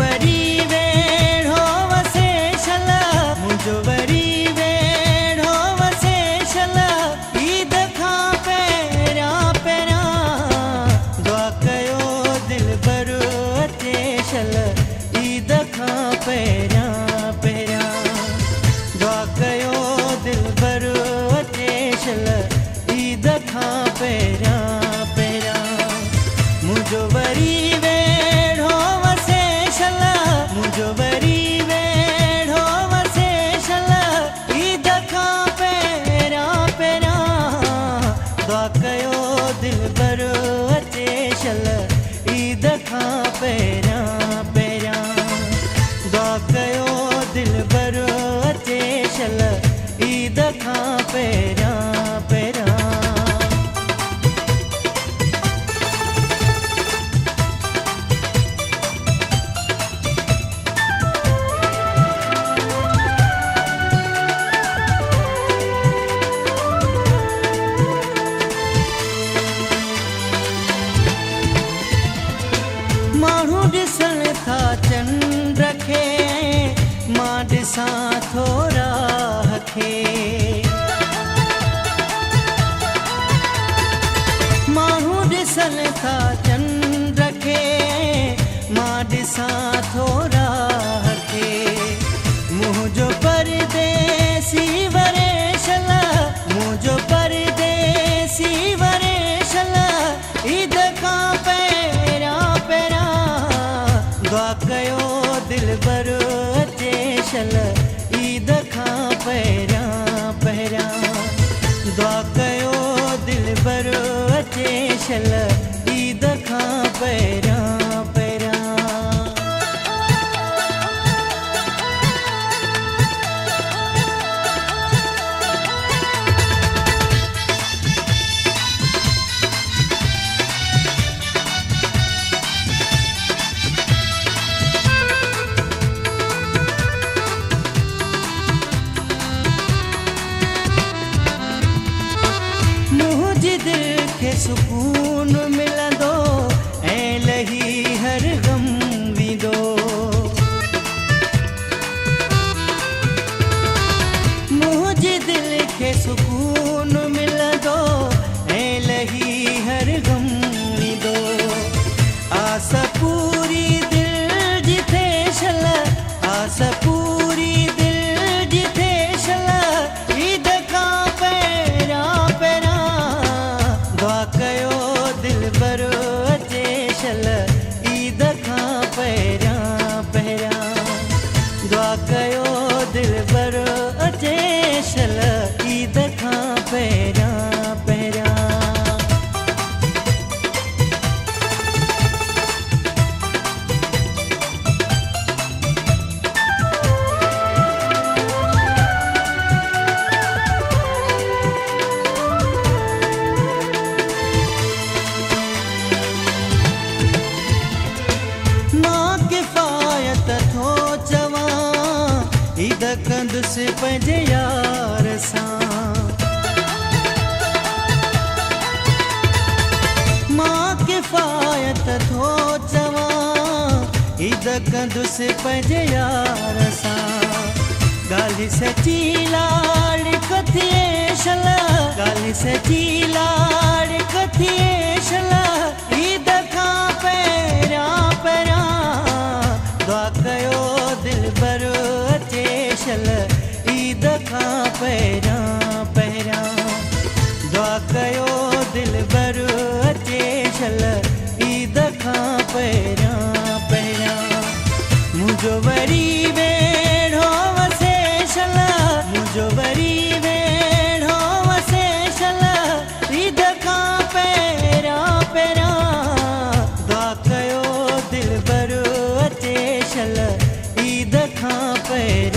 worry वेढ़ो वसे छला मुंहिंजो वरी वेढ़ो वसे छला ईद खां पहिरियां पहिरियां दुआ कयो दिलबर अचे छला ईद खां पहिरियां पहिरियां दुआ कयो दिलबर अचे छला ईद खां पहिरियां पहिरियां मुंहिंजो वरी वेढ़ो वसे छला मुंहिंजो वरी वेढ़ो वसे छला ईद खां पहिरियां पहिरियां दुआ कयो दिलबर अचे छला ईद खां पहिरियां पहिरियां दुआ कयो दिलबर अचे छला ईद खां पहिरियां पहिरियां माण्हू ॾिसण था चंड खे मां ॾिसां थो राह खे माण्हू ॾिसण था चंड खे मां ॾिसां थो राह खे मुंहिंजो परदेसी वरे छला मुंहिंजो परदेसी वरे छला ईद खां पहिरियां पहिरियां दुआ कयो दिलबर अचे छला ईद खां पहिरियां पहिरियां दुआ कयो दिलबर अचे छला ईद खां पहिरियां पहिरियां मुंहिंजे दिल खे सुकून मिलंदो ऐं लही हर गम वेंदो मुंहिंजे दिल खे सुकून मिलंदो ऐं लही हर गम वेंदो आस पूरी दिल जी थे छला आस पूरी दिल जी थे छला ईद खां पहिरियां पहिरियां दुआ कयो दिलबर अचे छला ईद खां पहिरियां पहिरियां दुआ कयो दिलबर अचे छला ईद खां पहिरियां पहिरियां मां किफ़ायत थो चवां ईद कंदुसि पंहिंजे यार सां मां किफ़ायत थो चवां ईद कंदुसि पंहिंजे यार सां ॻाल्हि सची लाड़ कथिए छला ॻाल्हि सची लाड़ कथिए छला ईद खां पहिरियां पहिरियां दुआ कयो दिलबर अचे छला ईद खां पहिरियां पहिरियां दुआ कयो दिलबर अचे छला ईद खां पहिरियां पहिरियां मुंहिंजो वरी वेढ़ो वसे छला मुंहिंजो वरी वेढ़ो वसे छला ईद खां पहिरियां पहिरियां दुआ कयो दिलबर अचे छला ईद खां पहिरियां